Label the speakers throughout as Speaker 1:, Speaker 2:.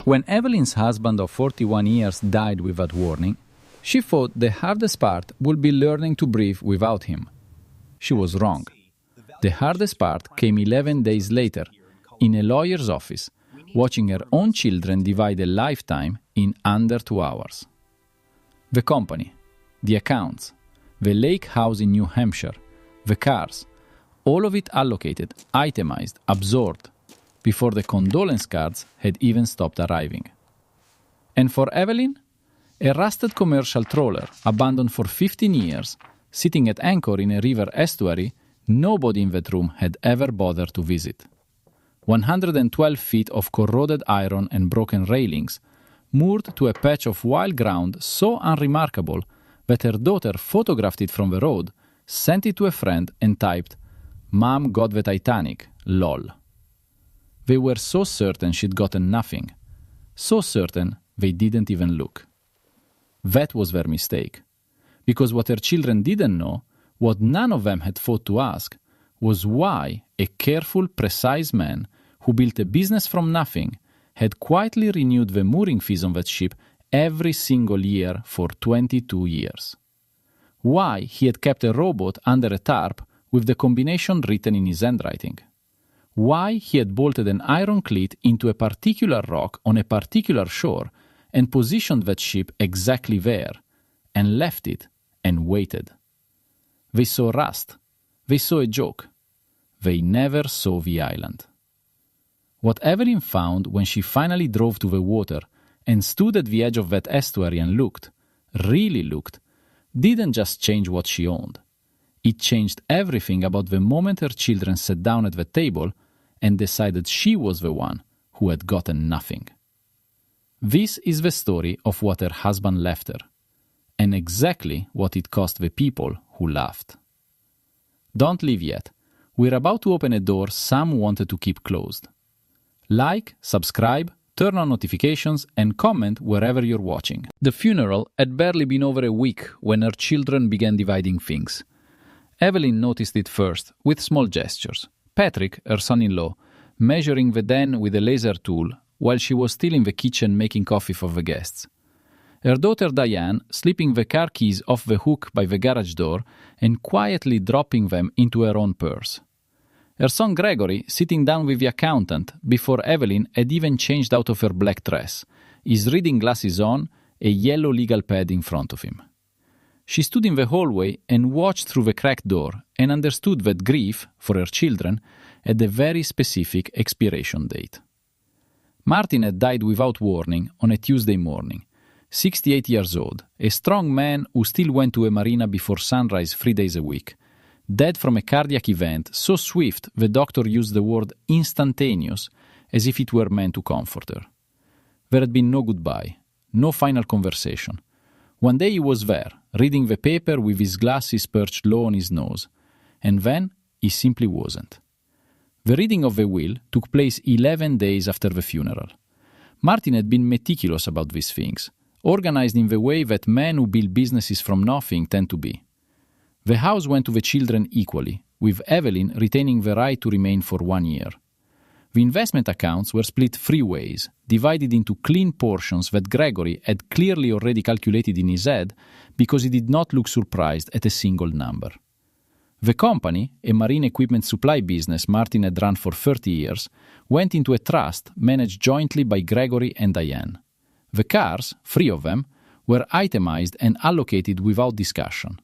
Speaker 1: When Evelyn's husband of 41 years died without warning, she thought the hardest part would be learning to breathe without him. She was wrong. The hardest part came 11 days later, in a lawyer's office, watching her own children divide a lifetime in under 2 hours. The company, the accounts, the lake house in New Hampshire, the cars, all of it allocated, itemized, absorbed, before the condolence cards had even stopped arriving. And for Evelyn, a rusted commercial trawler abandoned for 15 years, sitting at anchor in a river estuary nobody in that room had ever bothered to visit. 112 feet of corroded iron and broken railings, moored to a patch of wild ground so unremarkable that her daughter photographed it from the road, sent it to a friend and typed, "Mom got the Titanic, lol." They were so certain she'd gotten nothing, so certain they didn't even look. That was their mistake, because what her children didn't know, what none of them had thought to ask, was why a careful, precise man who built a business from nothing had quietly renewed the mooring fees on that ship every single year for 22 years. Why he had kept a rowboat under a tarp with the combination written in his handwriting. Why he had bolted an iron cleat into a particular rock on a particular shore and positioned that ship exactly there, and left it and waited. They saw rust. They saw a joke. They never saw the island. What Evelyn found when she finally drove to the water and stood at the edge of that estuary and looked, really looked, didn't just change what she owned. It changed everything about the moment her children sat down at the table and decided she was the one who had gotten nothing. This is the story of what her husband left her, and exactly what it cost the people who laughed. Don't leave yet. We're about to open a door some wanted to keep closed. Like, subscribe, turn on notifications, and comment wherever you're watching. The funeral had barely been over a week when her children began dividing things. Evelyn noticed it first, with small gestures. Patrick, her son-in-law, measuring the den with a laser tool while she was still in the kitchen making coffee for the guests. Her daughter Diane slipping the car keys off the hook by the garage door and quietly dropping them into her own purse. Her son Gregory sitting down with the accountant before Evelyn had even changed out of her black dress, his reading glasses on, a yellow legal pad in front of him. She stood in the hallway and watched through the cracked door and understood that grief, for her children, had a very specific expiration date. Martin had died without warning on a Tuesday morning, 68 years old, a strong man who still went to a marina before sunrise 3 days a week, dead from a cardiac event so swift the doctor used the word instantaneous as if it were meant to comfort her. There had been no goodbye, no final conversation. One day he was there, reading the paper with his glasses perched low on his nose, and then he simply wasn't. The reading of the will took place 11 days after the funeral. Martin had been meticulous about these things, organized in the way that men who build businesses from nothing tend to be. The house went to the children equally, with Evelyn retaining the right to remain for 1 year. The investment accounts were split 3 ways, divided into clean portions that Gregory had clearly already calculated in his head because he did not look surprised at a single number. The company, a marine equipment supply business Martin had run for 30 years, went into a trust managed jointly by Gregory and Diane. The cars, 3 of them, were itemized and allocated without discussion.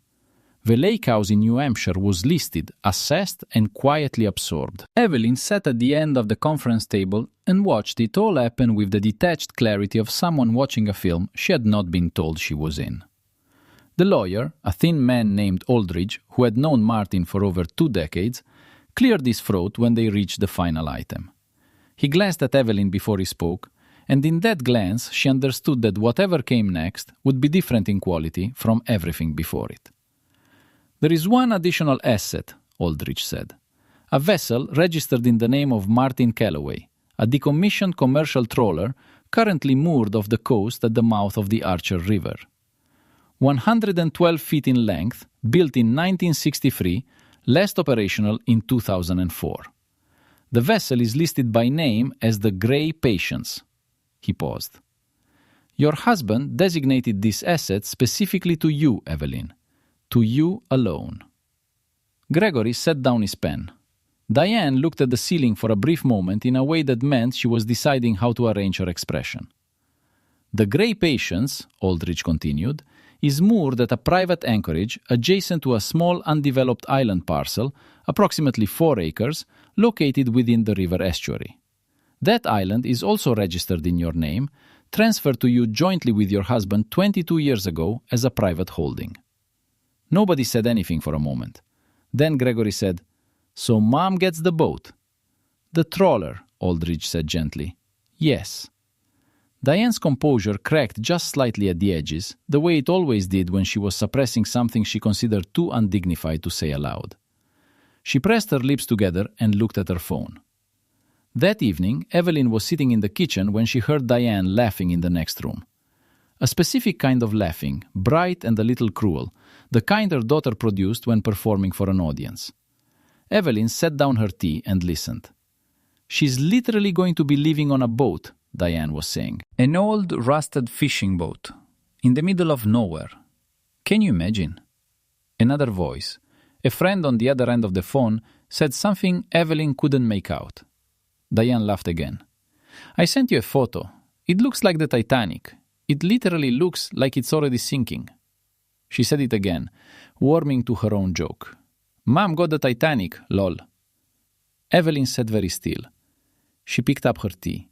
Speaker 1: The lake house in New Hampshire was listed, assessed, and quietly absorbed. Evelyn sat at the end of the conference table and watched it all happen with the detached clarity of someone watching a film she had not been told she was in. The lawyer, a thin man named Aldridge, who had known Martin for over 2 decades, cleared his throat when they reached the final item. He glanced at Evelyn before he spoke, and in that glance she understood that whatever came next would be different in quality from everything before it. "There is one additional asset," Aldrich said. "A vessel registered in the name of Martin Calloway, a decommissioned commercial trawler currently moored off the coast at the mouth of the Archer River. 112 feet in length, built in 1963, last operational in 2004. The vessel is listed by name as the Grey Patience. He paused. Your husband designated this asset specifically to you, Evelyn. To you alone. Gregory set down his pen. Diane looked at the ceiling for a brief moment in a way that meant she was deciding how to arrange her expression. The Grey Patience, Aldrich continued, is moored at a private anchorage adjacent to a small undeveloped island parcel, approximately 4 acres, located within the river estuary. That island is also registered in your name, transferred to you jointly with your husband 22 years ago as a private holding. Nobody said anything for a moment. Then Gregory said, So Mom gets the boat. The trawler, Aldrich said gently. Yes. Diane's composure cracked just slightly at the edges, the way it always did when she was suppressing something she considered too undignified to say aloud. She pressed her lips together and looked at her phone. That evening, Evelyn was sitting in the kitchen when she heard Diane laughing in the next room. A specific kind of laughing, bright and a little cruel, the kind her daughter produced when performing for an audience. Evelyn set down her tea and listened. She's literally going to be living on a boat, Diane was saying. An old, rusted fishing boat, in the middle of nowhere. Can you imagine? Another voice, a friend on the other end of the phone, said something Evelyn couldn't make out. Diane laughed again. I sent you a photo. It looks like the Titanic. It literally looks like it's already sinking. She said it again, warming to her own joke. Mom got the Titanic, lol. Evelyn sat very still. She picked up her tea.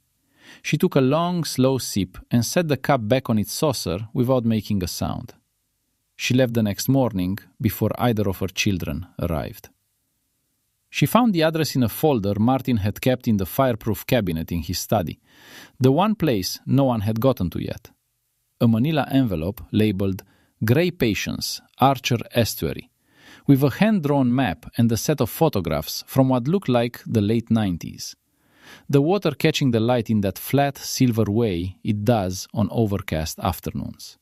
Speaker 1: She took a long, slow sip and set the cup back on its saucer without making a sound. She left the next morning before either of her children arrived. She found the address in a folder Martin had kept in the fireproof cabinet in his study, the one place no one had gotten to yet. A manila envelope labeled Grey Patience, Archer Estuary, with a hand-drawn map and a set of photographs from what looked like the late 90s. The water catching the light in that flat, silver way it does on overcast afternoons.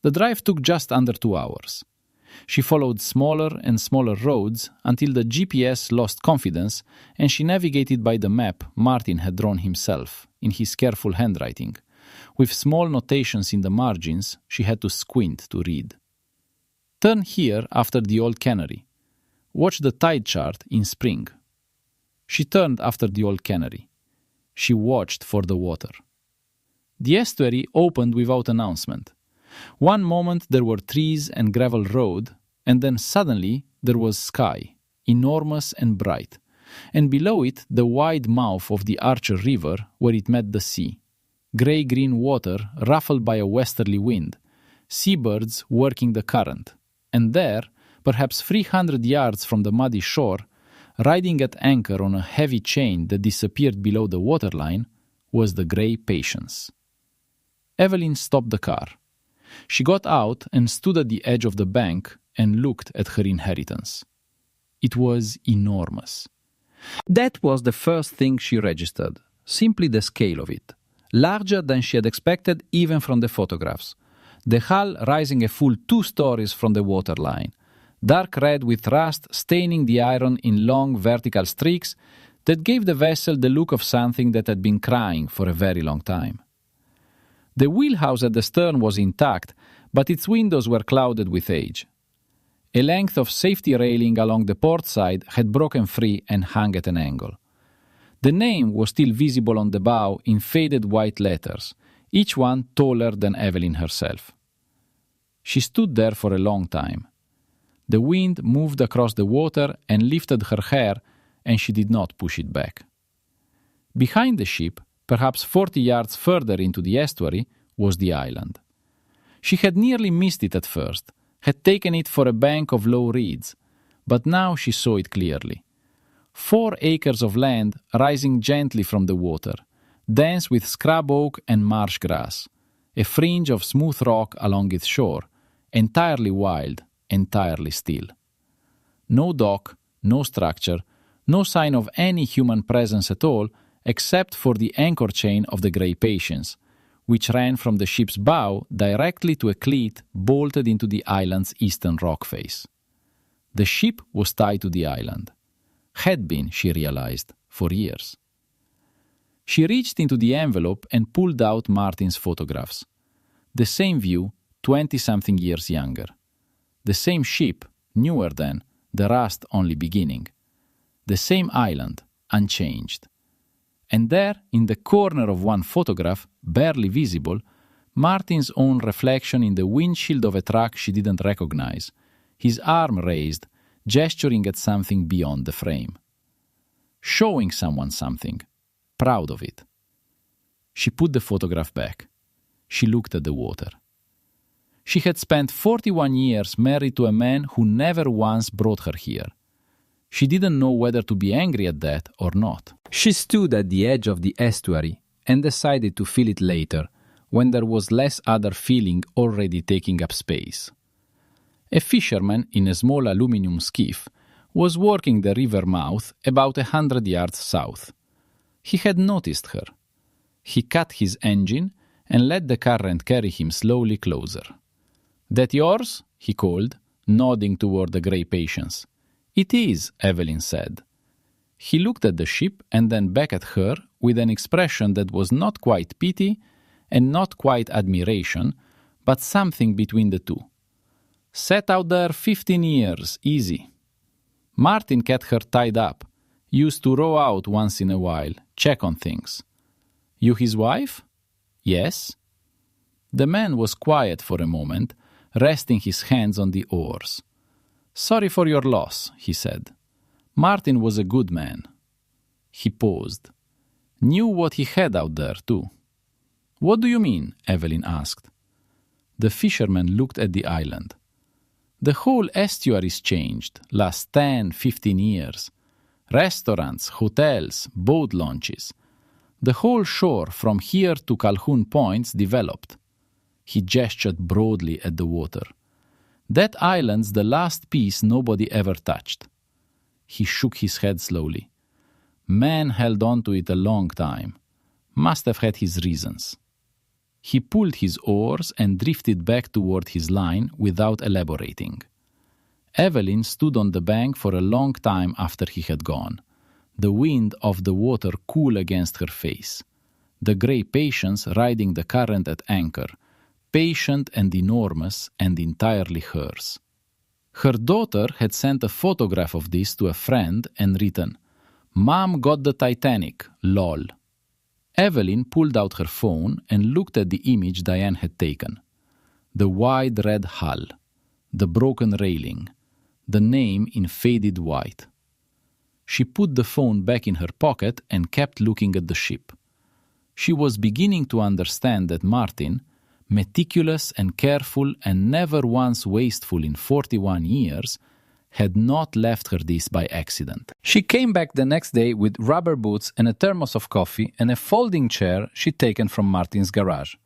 Speaker 1: The drive took just under 2 hours. She followed smaller and smaller roads until the GPS lost confidence and she navigated by the map Martin had drawn himself, in his careful handwriting. With small notations in the margins she had to squint to read. Turn here after the old cannery. Watch the tide chart in spring. She turned after the old cannery. She watched for the water. The estuary opened without announcement. One moment there were trees and gravel road, and then suddenly there was sky, enormous and bright, and below it the wide mouth of the Archer River where it met the sea. Grey-green water ruffled by a westerly wind, seabirds working the current, and there, perhaps 300 yards from the muddy shore, riding at anchor on a heavy chain that disappeared below the waterline, was the Grey Patience. Evelyn stopped the car. She got out and stood at the edge of the bank and looked at her inheritance. It was enormous. That was the first thing she registered, simply the scale of it. Larger than she had expected even from the photographs. The hull rising a full 2 stories from the waterline, dark red with rust staining the iron in long vertical streaks that gave the vessel the look of something that had been crying for a very long time. The wheelhouse at the stern was intact, but its windows were clouded with age. A length of safety railing along the port side had broken free and hung at an angle. The name was still visible on the bow in faded white letters, each one taller than Evelyn herself. She stood there for a long time. The wind moved across the water and lifted her hair, and she did not push it back. Behind the ship, perhaps 40 yards further into the estuary, was the island. She had nearly missed it at first, had taken it for a bank of low reeds, but now she saw it clearly. 4 acres of land rising gently from the water, dense with scrub oak and marsh grass, a fringe of smooth rock along its shore, entirely wild, entirely still. No dock, no structure, no sign of any human presence at all, except for the anchor chain of the Grey Patience, which ran from the ship's bow directly to a cleat bolted into the island's eastern rock face. The ship was tied to the island. Had been, she realized, for years. She reached into the envelope and pulled out Martin's photographs. The same view, 20-something years younger. The same ship, newer then, the rust only beginning. The same island, unchanged. And there, in the corner of one photograph, barely visible, Martin's own reflection in the windshield of a truck she didn't recognize, his arm raised, gesturing at something beyond the frame. Showing someone something, proud of it. She put the photograph back. She looked at the water. She had spent 41 years married to a man who never once brought her here. She didn't know whether to be angry at that or not. She stood at the edge of the estuary and decided to feel it later, when there was less other feeling already taking up space. A fisherman in a small aluminum skiff was working the river mouth about 100 yards south. He had noticed her. He cut his engine and let the current carry him slowly closer. "That yours?" he called, nodding toward the grey Patience. "It is," Evelyn said. He looked at the ship and then back at her with an expression that was not quite pity and not quite admiration, but something between the two. "Sat out there 15 years, easy." Martin kept her tied up, used to row out once in a while, check on things. "You his wife?" "Yes." The man was quiet for a moment, resting his hands on the oars. "Sorry for your loss," he said. "Martin was a good man." He paused. Knew what he had out there, too. "What do you mean?" Evelyn asked. The fisherman looked at the island. "The whole estuary's changed, last 10, 15 years. Restaurants, hotels, boat launches. The whole shore from here to Calhoun Point's developed." He gestured broadly at the water. "That island's the last piece nobody ever touched." He shook his head slowly. "Man held on to it a long time. Must have had his reasons." He pulled his oars and drifted back toward his line without elaborating. Evelyn stood on the bank for a long time after he had gone, the wind of the water cool against her face, the grey Patience riding the current at anchor, patient and enormous and entirely hers. Her daughter had sent a photograph of this to a friend and written, "Mom got the Titanic, lol." Evelyn pulled out her phone and looked at the image Diane had taken. The wide red hull, the broken railing, the name in faded white. She put the phone back in her pocket and kept looking at the ship. She was beginning to understand that Martin, meticulous and careful and never once wasteful in 41 years, had not left her this by accident. She came back the next day with rubber boots and a thermos of coffee and a folding chair she'd taken from Martin's garage.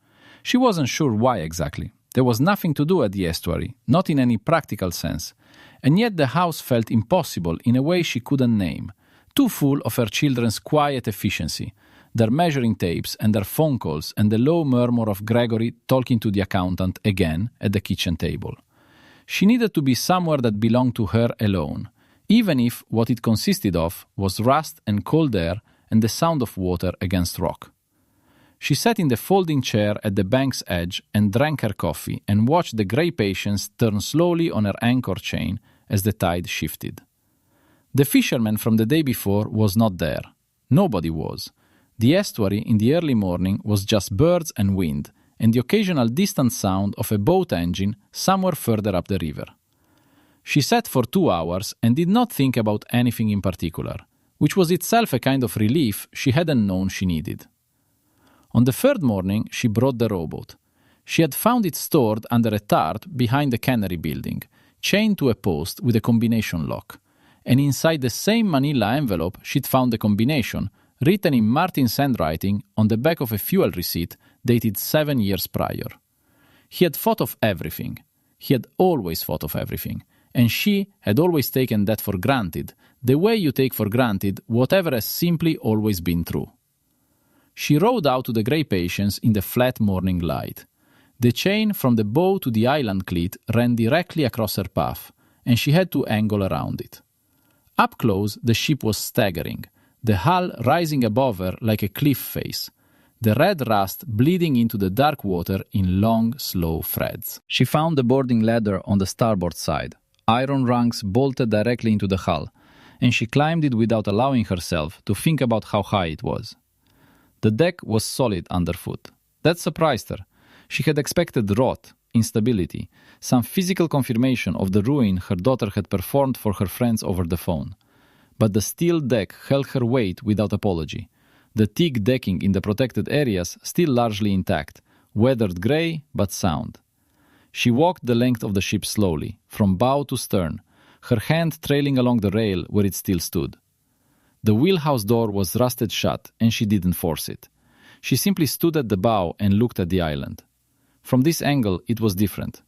Speaker 1: She wasn't sure why exactly. There was nothing to do at the estuary, not in any practical sense, and yet the house felt impossible in a way she couldn't name, too full of her children's quiet efficiency, their measuring tapes and their phone calls and the low murmur of Gregory talking to the accountant again at the kitchen table. She needed to be somewhere that belonged to her alone, even if what it consisted of was rust and cold air and the sound of water against rock. She sat in the folding chair at the bank's edge and drank her coffee and watched the grey Patience turn slowly on her anchor chain as the tide shifted. The fisherman from the day before was not there. Nobody was. The estuary in the early morning was just birds and wind, and the occasional distant sound of a boat engine somewhere further up the river. She sat for 2 hours and did not think about anything in particular, which was itself a kind of relief she hadn't known she needed. On the third morning, she brought the rowboat. She had found it stored under a tarp behind the cannery building, chained to a post with a combination lock, and inside the same manila envelope she'd found the combination, written in Martin's handwriting on the back of a fuel receipt dated 7 years prior. He had thought of everything. He had always thought of everything. And she had always taken that for granted, the way you take for granted whatever has simply always been true. She rowed out to the grey Patience in the flat morning light. The chain from the bow to the island cleat ran directly across her path, and she had to angle around it. Up close, the ship was staggering, the hull rising above her like a cliff face, the red rust bleeding into the dark water in long, slow threads. She found the boarding ladder on the starboard side, iron rungs bolted directly into the hull, and she climbed it without allowing herself to think about how high it was. The deck was solid underfoot. That surprised her. She had expected rot, instability, some physical confirmation of the ruin her daughter had performed for her friends over the phone. But the steel deck held her weight without apology. The teak decking in the protected areas still largely intact, weathered grey but sound. She walked the length of the ship slowly, from bow to stern, her hand trailing along the rail where it still stood. The wheelhouse door was rusted shut, and she didn't force it. She simply stood at the bow and looked at the island. From this angle, it was different.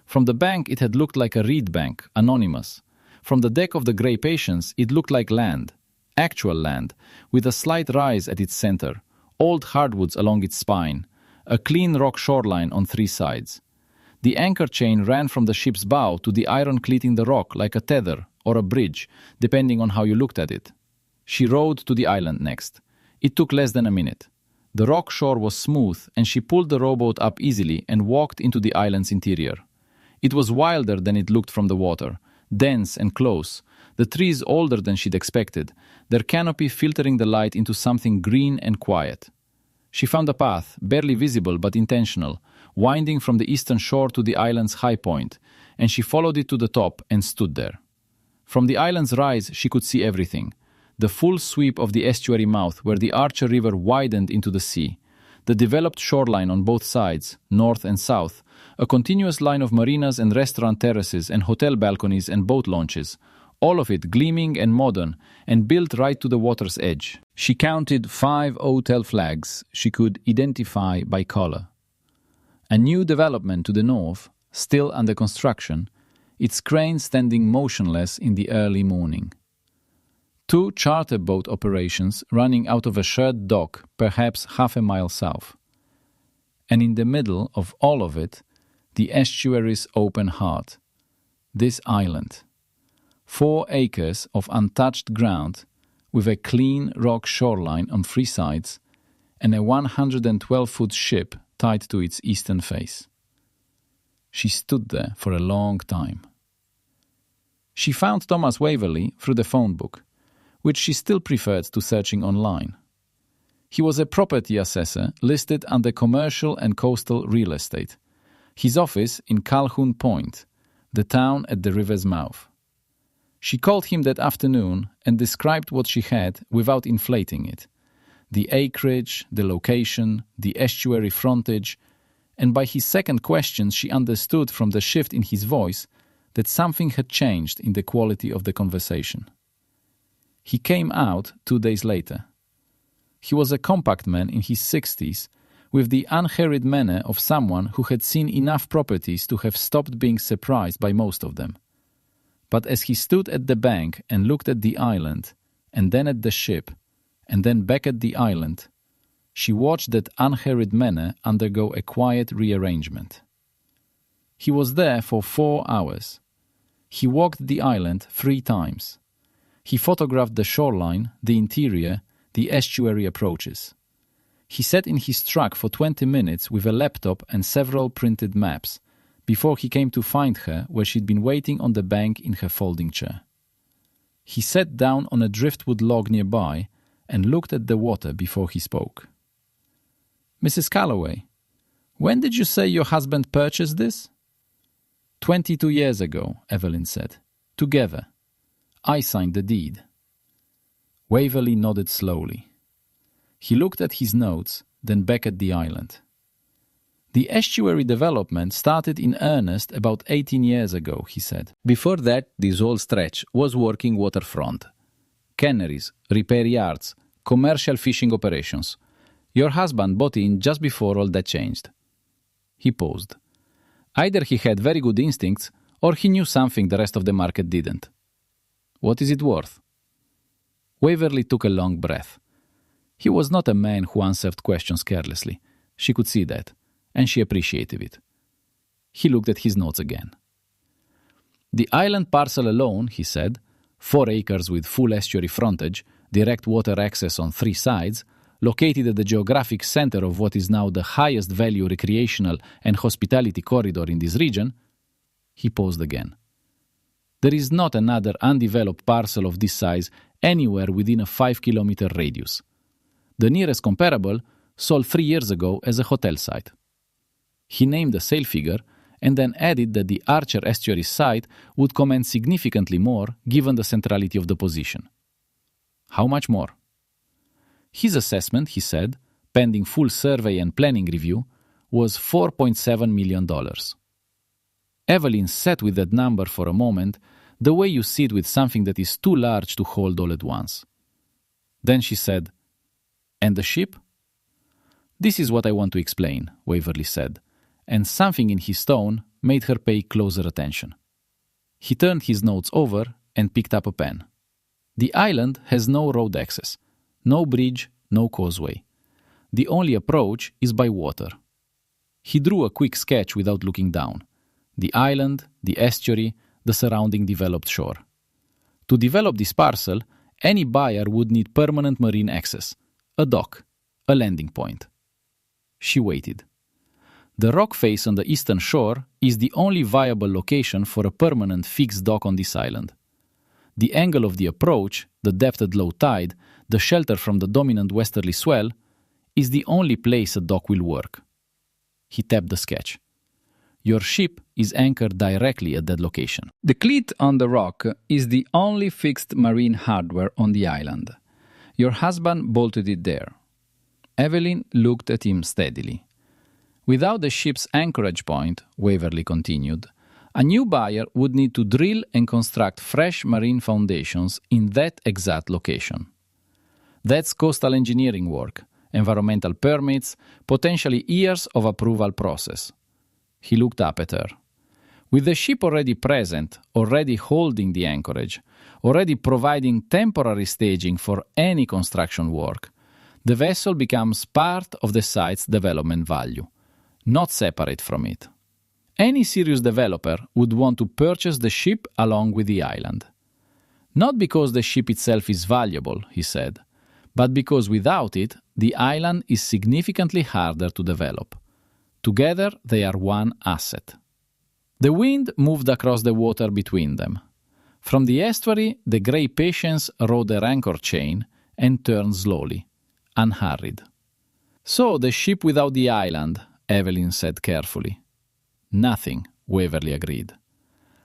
Speaker 1: From the bank, it had looked like a reed bank, anonymous. From the deck of the Grey Patience, it looked like land, actual land, with a slight rise at its center, old hardwoods along its spine, a clean rock shoreline on three sides. The anchor chain ran from the ship's bow to the iron cleat in the rock like a tether or a bridge, depending on how you looked at it. She rowed to the island next. It took less than a minute. The rock shore was smooth, and she pulled the rowboat up easily and walked into the island's interior. It was wilder than it looked from the water, dense and close, the trees older than she'd expected, their canopy filtering the light into something green and quiet. She found a path, barely visible but intentional, winding from the eastern shore to the island's high point, and she followed it to the top and stood there. From the island's rise, she could see everything. The full sweep of the estuary mouth where the Archer River widened into the sea, the developed shoreline on both sides, north and south, a continuous line of marinas and restaurant terraces and hotel balconies and boat launches, all of it gleaming and modern and built right to the water's edge. She counted 5 hotel flags she could identify by color. A new development to the north, still under construction, its crane standing motionless in the early morning. 2 charter boat operations running out of a shared dock perhaps half a mile south. And in the middle of all of it, the estuary's open heart, this island. 4 acres of untouched ground with a clean rock shoreline on 3 sides and a 112-foot ship tied to its eastern face. She stood there for a long time. She found Thomas Waverley through the phone book, which she still preferred to searching online. He was a property assessor listed under commercial and coastal real estate. His office in Calhoun Point, the town at the river's mouth. She called him that afternoon and described what she had without inflating it. The acreage, the location, the estuary frontage, and by his second question she understood from the shift in his voice that something had changed in the quality of the conversation. He came out 2 days later. He was a compact man in his 60s, with the unhurried manner of someone who had seen enough properties to have stopped being surprised by most of them. But as he stood at the bank and looked at the island, and then at the ship, and then back at the island, she watched that unhurried manner undergo a quiet rearrangement. He was there for 4 hours. He walked the island 3 times. He photographed the shoreline, the interior, the estuary approaches. He sat in his truck for 20 minutes with a laptop and several printed maps, before he came to find her where she'd been waiting on the bank in her folding chair. He sat down on a driftwood log nearby and looked at the water before he spoke. "Mrs. Calloway, when did you say your husband purchased this?" 22 years ago, Evelyn said. "Together. I signed the deed." Waverley nodded slowly. He looked at his notes, then back at the island. "The estuary development started in earnest about 18 years ago," he said. "Before that, this whole stretch was working waterfront. Canneries, repair yards, commercial fishing operations. Your husband bought in just before all that changed." He paused. Either he had very good instincts, or he knew something the rest of the market didn't. "What is it worth?" Waverley took a long breath. He was not a man who answered questions carelessly. She could see that, and she appreciated it. He looked at his notes again. "The island parcel alone," he said, 4 acres with full estuary frontage, direct water access on 3 sides, located at the geographic center of what is now the highest value recreational and hospitality corridor in this region, he paused again. There is not another undeveloped parcel of this size anywhere within a 5-kilometer radius. The nearest comparable sold 3 years ago as a hotel site. He named the sale figure and then added that the Archer Estuary site would command significantly more given the centrality of the position. How much more? His assessment, he said, pending full survey and planning review, was $4.7 million. Evelyn sat with that number for a moment, the way you sit with something that is too large to hold all at once. Then she said, "And the ship?" "This is what I want to explain," Waverly said, and something in his tone made her pay closer attention. He turned his notes over and picked up a pen. The island has no road access, no bridge, no causeway. The only approach is by water. He drew a quick sketch without looking down. The island, the estuary, the surrounding developed shore. To develop this parcel, any buyer would need permanent marine access, a dock, a landing point. She waited. The rock face on the eastern shore is the only viable location for a permanent fixed dock on this island. The angle of the approach, the depth at low tide, the shelter from the dominant westerly swell, is the only place a dock will work. He tapped the sketch. Your ship is anchored directly at that location. The cleat on the rock is the only fixed marine hardware on the island. Your husband bolted it there. Evelyn looked at him steadily. Without the ship's anchorage point, Waverly continued, a new buyer would need to drill and construct fresh marine foundations in that exact location. That's coastal engineering work, environmental permits, potentially years of approval process. He looked up at her. With the ship already present, already holding the anchorage, already providing temporary staging for any construction work, the vessel becomes part of the site's development value, not separate from it. Any serious developer would want to purchase the ship along with the island. Not because the ship itself is valuable, he said, but because without it, the island is significantly harder to develop. Together, they are one asset. The wind moved across the water between them. From the estuary, the grey Patience rode their anchor chain and turned slowly, unhurried. So the ship without the island, Evelyn said carefully. Nothing, Waverly agreed.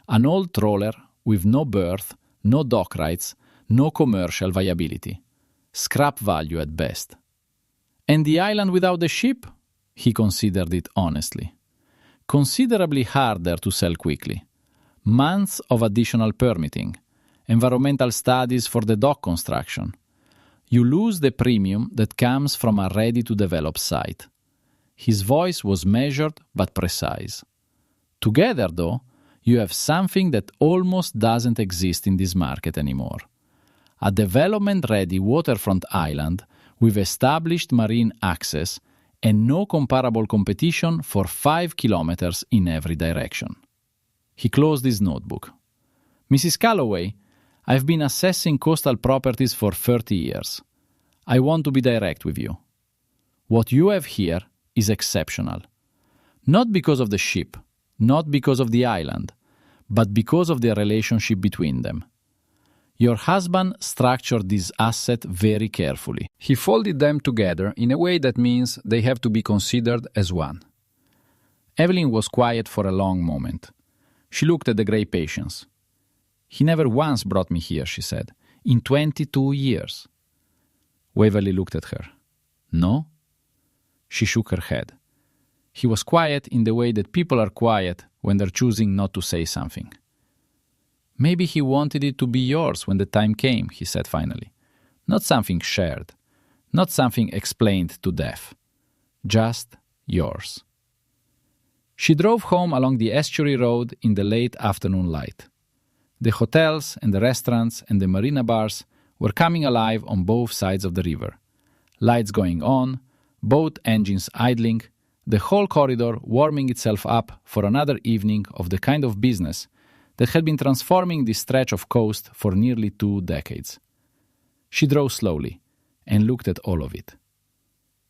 Speaker 1: An old trawler with no berth, no dock rights, no commercial viability. Scrap value at best. And the island without the ship? He considered it honestly. Considerably harder to sell quickly. Months of additional permitting. Environmental studies for the dock construction. You lose the premium that comes from a ready-to-develop site. His voice was measured but precise. Together, though, you have something that almost doesn't exist in this market anymore. A development-ready waterfront island with established marine access and no comparable competition for 5 kilometers in every direction. He closed his notebook. Mrs. Calloway, I've been assessing coastal properties for 30 years. I want to be direct with you. What you have here is exceptional. Not because of the ship, not because of the island, but because of the relationship between them. Your husband structured this asset very carefully. He folded them together in a way that means they have to be considered as one. Evelyn was quiet for a long moment. She looked at the grey Patience. He never once brought me here, she said, in 22 years. Waverly looked at her. No? She shook her head. He was quiet in the way that people are quiet when they're choosing not to say something. Maybe he wanted it to be yours when the time came, he said finally. Not something shared, not something explained to death. Just yours. She drove home along the estuary road in the late afternoon light. The hotels and the restaurants and the marina bars were coming alive on both sides of the river. Lights going on, boat engines idling, the whole corridor warming itself up for another evening of the kind of business that had been transforming this stretch of coast for nearly 2 decades. She drove slowly and looked at all of it.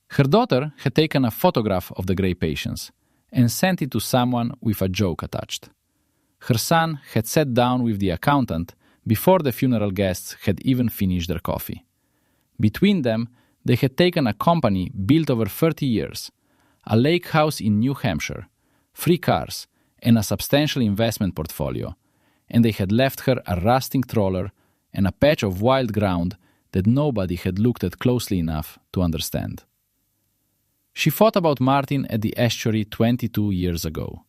Speaker 1: Her daughter had taken a photograph of the grey patients and sent it to someone with a joke attached. Her son had sat down with the accountant before the funeral guests had even finished their coffee. Between them, they had taken a company built over 30 years, a lake house in New Hampshire, 3 cars, and a substantial investment portfolio, and they had left her a rusting trawler and a patch of wild ground that nobody had looked at closely enough to understand. She thought about Martin at the estuary 22 years ago.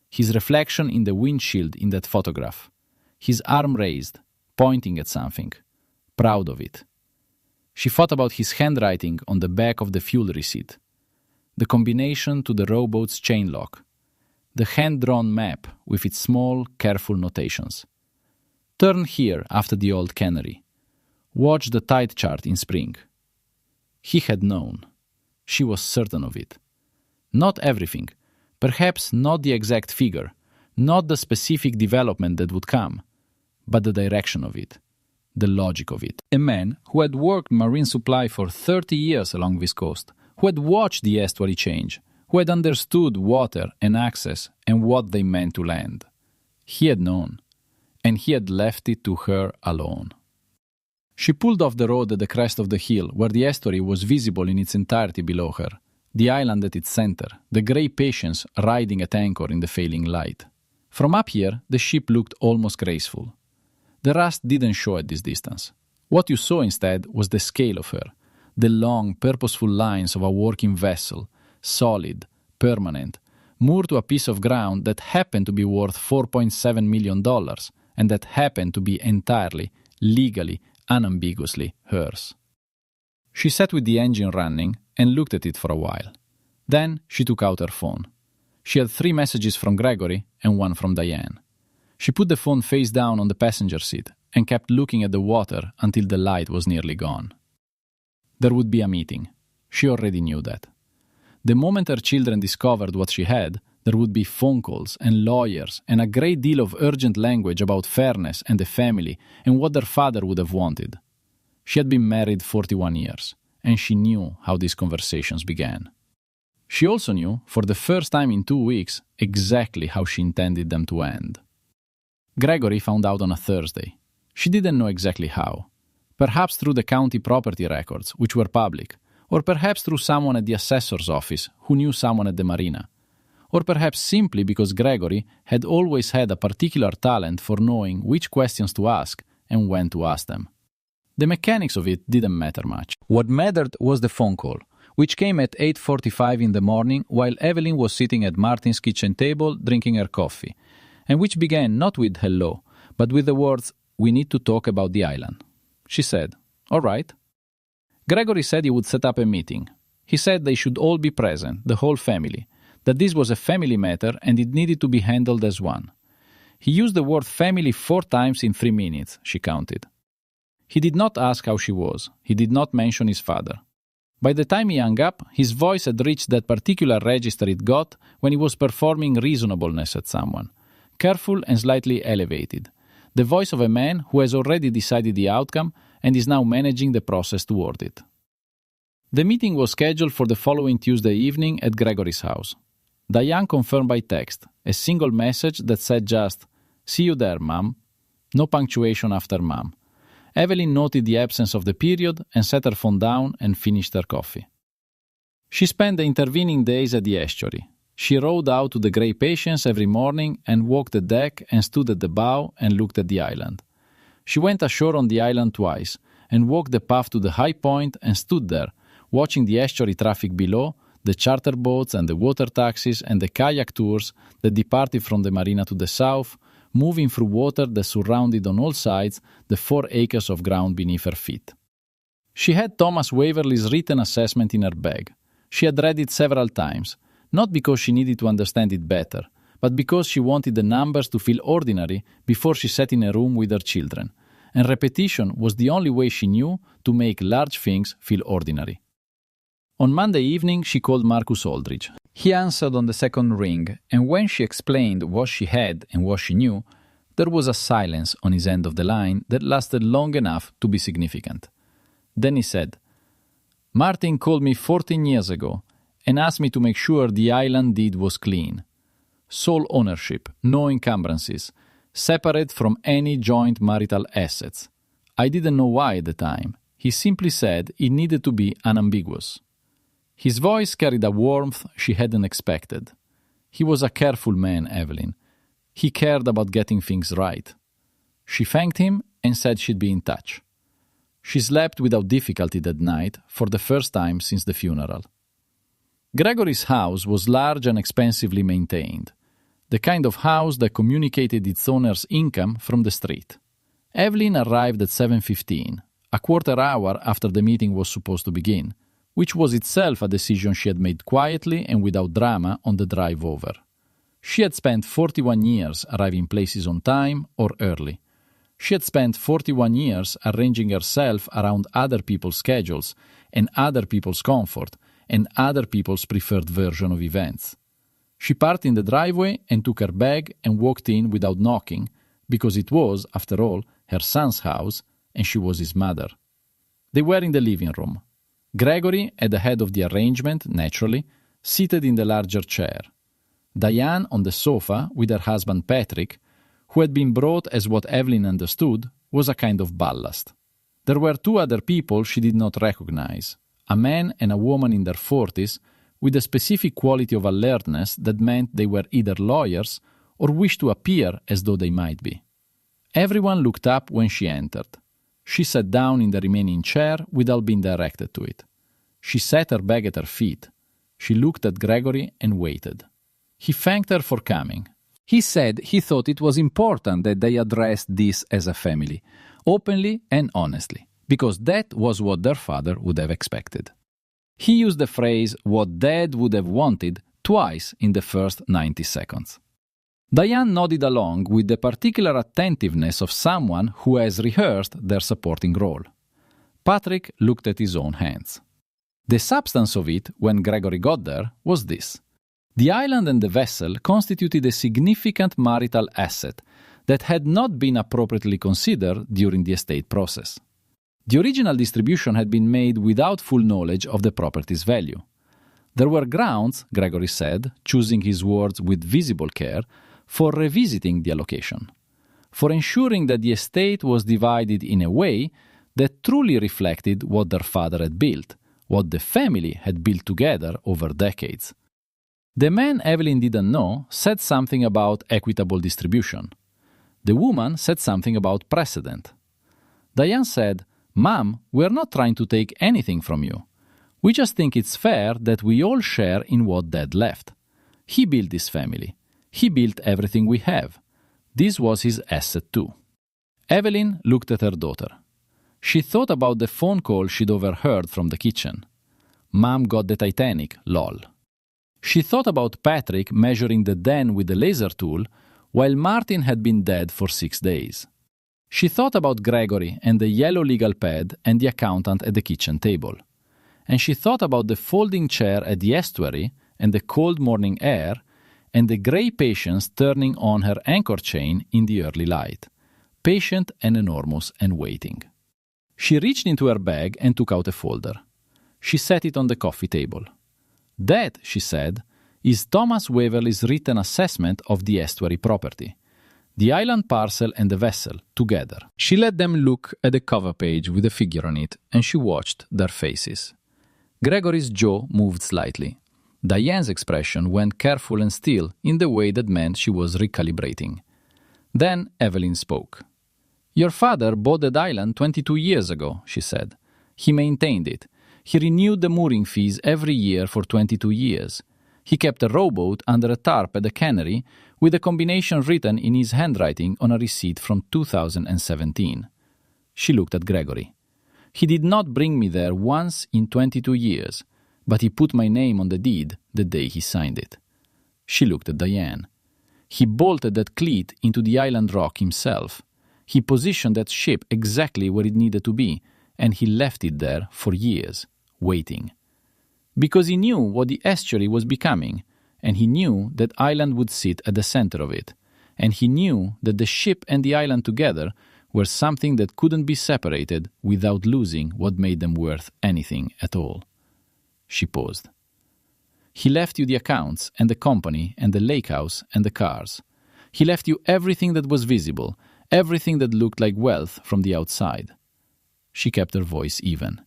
Speaker 1: His reflection in the windshield in that photograph, his arm raised, pointing at something, proud of it. She thought about his handwriting on the back of the fuel receipt, the combination to the rowboat's chain lock, the hand-drawn map with its small, careful notations. Turn here after the old cannery. Watch the tide chart in spring. He had known. She was certain of it. Not everything, perhaps not the exact figure, not the specific development that would come, but the direction of it, the logic of it. A man who had worked marine supply for 30 years along this coast, who had watched the estuary change, who had understood water and access and what they meant to land. He had known, and he had left it to her alone. She pulled off the road at the crest of the hill, where the estuary was visible in its entirety below her, the island at its center, the grey patients riding at anchor in the failing light. From up here, the ship looked almost graceful. The rust didn't show at this distance. What you saw instead was the scale of her, the long, purposeful lines of a working vessel, solid, permanent, moored to a piece of ground that happened to be worth $4.7 million and that happened to be entirely, legally, unambiguously hers. She sat with the engine running and looked at it for a while. Then she took out her phone. She had 3 messages from Gregory and 1 from Diane. She put the phone face down on the passenger seat and kept looking at the water until the light was nearly gone. There would be a meeting. She already knew that. The moment her children discovered what she had, there would be phone calls and lawyers and a great deal of urgent language about fairness and the family and what their father would have wanted. She had been married 41 years, and she knew how these conversations began. She also knew, for the first time in 2 weeks, exactly how she intended them to end. Gregory found out on a Thursday. She didn't know exactly how. Perhaps through the county property records, which were public, or perhaps through someone at the assessor's office who knew someone at the marina, or perhaps simply because Gregory had always had a particular talent for knowing which questions to ask and when to ask them. The mechanics of it didn't matter much. What mattered was the phone call, which came at 8:45 in the morning while Evelyn was sitting at Martin's kitchen table drinking her coffee, and which began not with hello, but with the words, "We need to talk about the island." She said, "All right." Gregory said he would set up a meeting. He said they should all be present, the whole family, that this was a family matter and it needed to be handled as one. He used the word family 4 times in 3 minutes, she counted. He did not ask how she was. He did not mention his father. By the time he hung up, his voice had reached that particular register it got when he was performing reasonableness at someone, careful and slightly elevated, the voice of a man who has already decided the outcome and is now managing the process toward it. The meeting was scheduled for the following Tuesday evening at Gregory's house. Diane confirmed by text, a single message that said just, "See you there, Mom." No punctuation after Mom. Evelyn noted the absence of the period and set her phone down and finished her coffee. She spent the intervening days at the estuary. She rowed out to the grey patients every morning and walked the deck and stood at the bow and looked at the island. She went ashore on the island twice and walked the path to the high point and stood there, watching the estuary traffic below, the charter boats and the water taxis and the kayak tours that departed from the marina to the south, moving through water that surrounded on all sides the 4 acres of ground beneath her feet. She had Thomas Waverley's written assessment in her bag. She had read it several times, not because she needed to understand it better, but because she wanted the numbers to feel ordinary before she sat in a room with her children, and repetition was the only way she knew to make large things feel ordinary. On Monday evening, she called Marcus Aldridge. He answered on the second ring, and when she explained what she had and what she knew, there was a silence on his end of the line that lasted long enough to be significant. Then he said, "Martin called me 14 years ago and asked me to make sure the island deed was clean. Sole ownership, no encumbrances, separate from any joint marital assets. I didn't know why at the time. He simply said it needed to be unambiguous." His voice carried a warmth she hadn't expected. He was a careful man, Evelyn. He cared about getting things right. She thanked him and said she'd be in touch. She slept without difficulty that night for the first time since the funeral. Gregory's house was large and expensively maintained, the kind of house that communicated its owner's income from the street. Evelyn arrived at 7:15, a quarter hour after the meeting was supposed to begin, which was itself a decision she had made quietly and without drama on the drive over. She had spent 41 years arriving places on time or early. She had spent 41 years arranging herself around other people's schedules and other people's comfort and other people's preferred version of events. She parked in the driveway and took her bag and walked in without knocking, because it was, after all, her son's house and she was his mother. They were in the living room. Gregory, at the head of the arrangement, naturally, seated in the larger chair. Diane on the sofa with her husband Patrick, who had been brought as what Evelyn understood was a kind of ballast. There were two other people she did not recognize, a man and a woman in their 40s, with a specific quality of alertness that meant they were either lawyers or wished to appear as though they might be. Everyone looked up when she entered. She sat down in the remaining chair without being directed to it. She set her bag at her feet. She looked at Gregory and waited. He thanked her for coming. He said he thought it was important that they addressed this as a family, openly and honestly, because that was what their father would have expected. He used the phrase "what Dad would have wanted" twice in the first 90 seconds. Diane nodded along with the particular attentiveness of someone who has rehearsed their supporting role. Patrick looked at his own hands. The substance of it, when Gregory got there, was this. The island and the vessel constituted a significant marital asset that had not been appropriately considered during the estate process. The original distribution had been made without full knowledge of the property's value. There were grounds, Gregory said, choosing his words with visible care, for revisiting the allocation, for ensuring that the estate was divided in a way that truly reflected what their father had built, what the family had built together over decades. The man Evelyn didn't know said something about equitable distribution. The woman said something about precedent. Diane said, "Mom, we're not trying to take anything from you. We just think it's fair that we all share in what Dad left. He built this family. He built everything we have. This was his asset too." Evelyn looked at her daughter. She thought about the phone call she'd overheard from the kitchen. Mom got the Titanic, lol. She thought about Patrick measuring the den with the laser tool while Martin had been dead for 6 days. She thought about Gregory and the yellow legal pad and the accountant at the kitchen table. And she thought about the folding chair at the estuary and the cold morning air and the grey patience turning on her anchor chain in the early light, patient and enormous and waiting. She reached into her bag and took out a folder. She set it on the coffee table. "That," she said, "is Thomas Waverley's written assessment of the estuary property. The island parcel and the vessel, together." She let them look at the cover page with a figure on it, and she watched their faces. Gregory's jaw moved slightly. Diane's expression went careful and still in the way that meant she was recalibrating. Then Evelyn spoke. "Your father bought that island 22 years ago," she said. "He maintained it. He renewed the mooring fees every year for 22 years. He kept a rowboat under a tarp at the cannery with a combination written in his handwriting on a receipt from 2017. She looked at Gregory. "He did not bring me there once in 22 years, but he put my name on the deed the day he signed it." She looked at Diane. "He bolted that cleat into the island rock himself. He positioned that ship exactly where it needed to be, and he left it there for years, waiting. Because he knew what the estuary was becoming, and he knew that island would sit at the center of it, and he knew that the ship and the island together were something that couldn't be separated without losing what made them worth anything at all. She paused. He left you the accounts and the company and the lake house and the cars. He left you everything that was visible, everything that looked like wealth from the outside. She kept her voice even.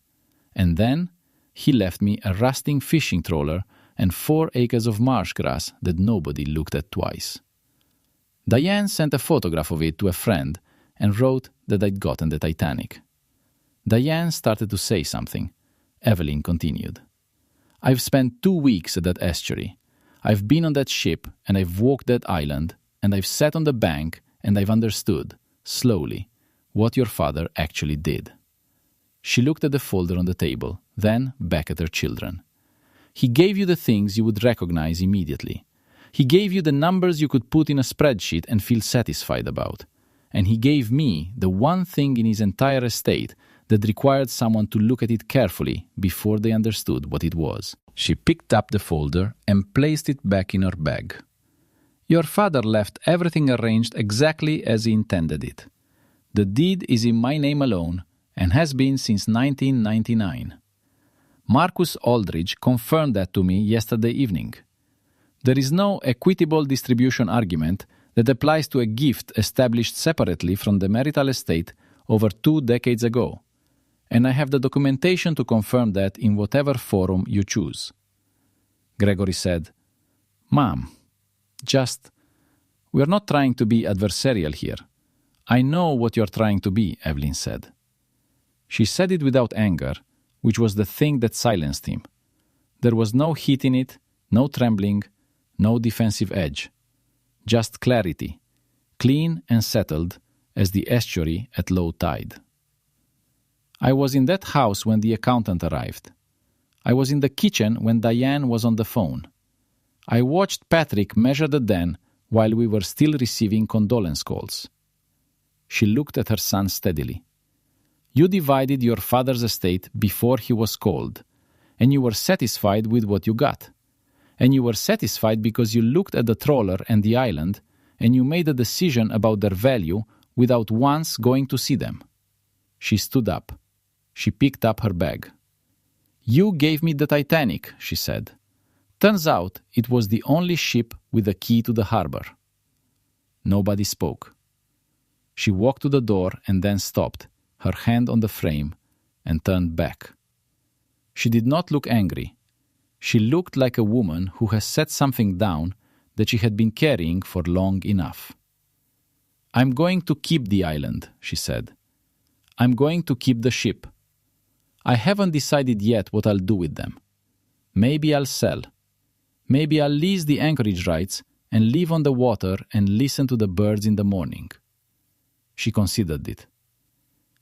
Speaker 1: And then he left me a rusting fishing trawler and 4 acres of marsh grass that nobody looked at twice. Diane sent a photograph of it to a friend and wrote that I'd gotten the Titanic. Diane started to say something. Evelyn continued. I've spent 2 weeks at that estuary. I've been on that ship and I've walked that island and I've sat on the bank and I've understood, slowly, what your father actually did. She looked at the folder on the table, then back at her children. He gave you the things you would recognize immediately. He gave you the numbers you could put in a spreadsheet and feel satisfied about. And he gave me the one thing in his entire estate that required someone to look at it carefully before they understood what it was. She picked up the folder and placed it back in her bag. Your father left everything arranged exactly as he intended it. The deed is in my name alone and has been since 1999. Marcus Aldridge confirmed that to me yesterday evening. There is no equitable distribution argument that applies to a gift established separately from the marital estate over 2 decades ago, and I have the documentation to confirm that in whatever forum you choose. Gregory said, Mom, we're not trying to be adversarial here. I know what you're trying to be, Evelyn said. She said it without anger, which was the thing that silenced him. There was no heat in it, no trembling, no defensive edge. Just clarity, clean and settled as the estuary at low tide. I was in that house when the accountant arrived. I was in the kitchen when Diane was on the phone. I watched Patrick measure the den while we were still receiving condolence calls. She looked at her son steadily. You divided your father's estate before he was called, and you were satisfied with what you got. And you were satisfied because you looked at the trawler and the island, and you made a decision about their value without once going to see them. She stood up. She picked up her bag. You gave me the Titanic, she said. Turns out it was the only ship with a key to the harbor. Nobody spoke. She walked to the door and then stopped, her hand on the frame, and turned back. She did not look angry. She looked like a woman who has set something down that she had been carrying for long enough. I'm going to keep the island, she said. I'm going to keep the ship. I haven't decided yet what I'll do with them. Maybe I'll sell. Maybe I'll lease the anchorage rights and live on the water and listen to the birds in the morning. She considered it.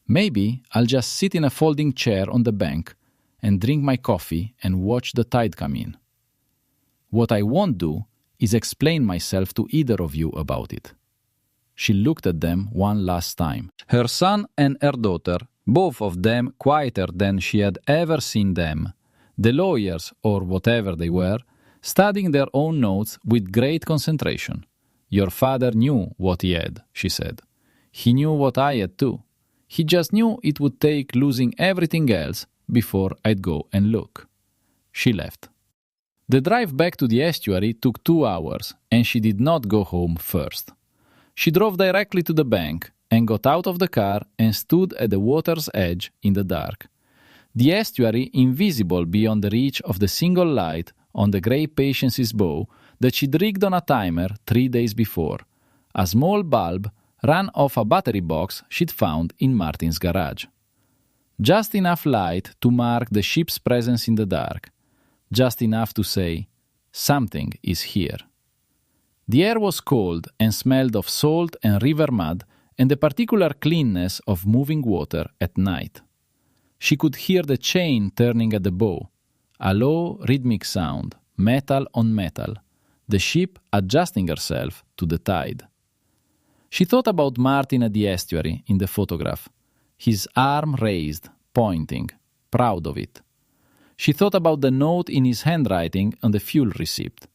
Speaker 1: Maybe I'll just sit in a folding chair on the bank and drink my coffee and watch the tide come in. What I won't do is explain myself to either of you about it. She looked at them one last time. Her son and her daughter, both of them quieter than she had ever seen them, the lawyers, or whatever they were, studying their own notes with great concentration. Your father knew what he had, she said. He knew what I had too. He just knew it would take losing everything else before I'd go and look. She left. The drive back to the estuary took 2 hours, and she did not go home first. She drove directly to the bank and got out of the car and stood at the water's edge in the dark. The estuary invisible beyond the reach of the single light on the grey Patience's bow that she'd rigged on a timer 3 days before. A small bulb ran off a battery box she'd found in Martin's garage. Just enough light to mark the ship's presence in the dark. Just enough to say, something is here. The air was cold and smelled of salt and river mud and the particular cleanness of moving water at night. She could hear the chain turning at the bow, a low rhythmic sound, metal on metal, the ship adjusting herself to the tide. She thought about Martin at the estuary in the photograph, his arm raised, pointing, proud of it. She thought about the note in his handwriting on the fuel receipt.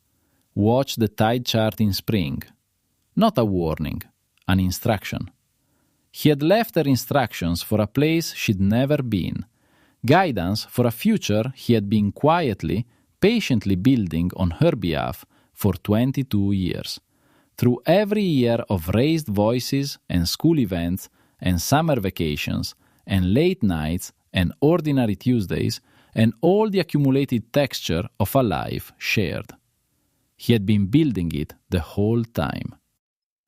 Speaker 1: Watch the tide chart in spring. Not a warning, an instruction. He had left her instructions for a place she'd never been, guidance for a future he had been quietly, patiently building on her behalf for 22 years. Through every year of raised voices and school events and summer vacations and late nights and ordinary Tuesdays and all the accumulated texture of a life shared. He had been building it the whole time.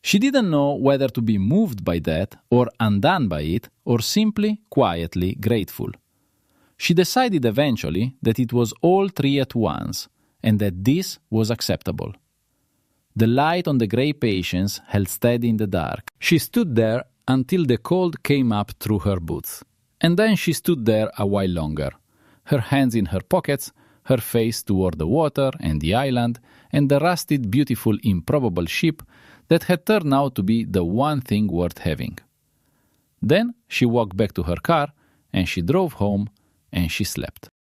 Speaker 1: She didn't know whether to be moved by that or undone by it or simply quietly grateful. She decided eventually that it was all three at once and that this was acceptable. The light on the grey patience held steady in the dark. She stood there until the cold came up through her boots. And then she stood there a while longer, her hands in her pockets, her face toward the water and the island and the rusted, beautiful, improbable ship that had turned out to be the one thing worth having. Then she walked back to her car and she drove home and she slept.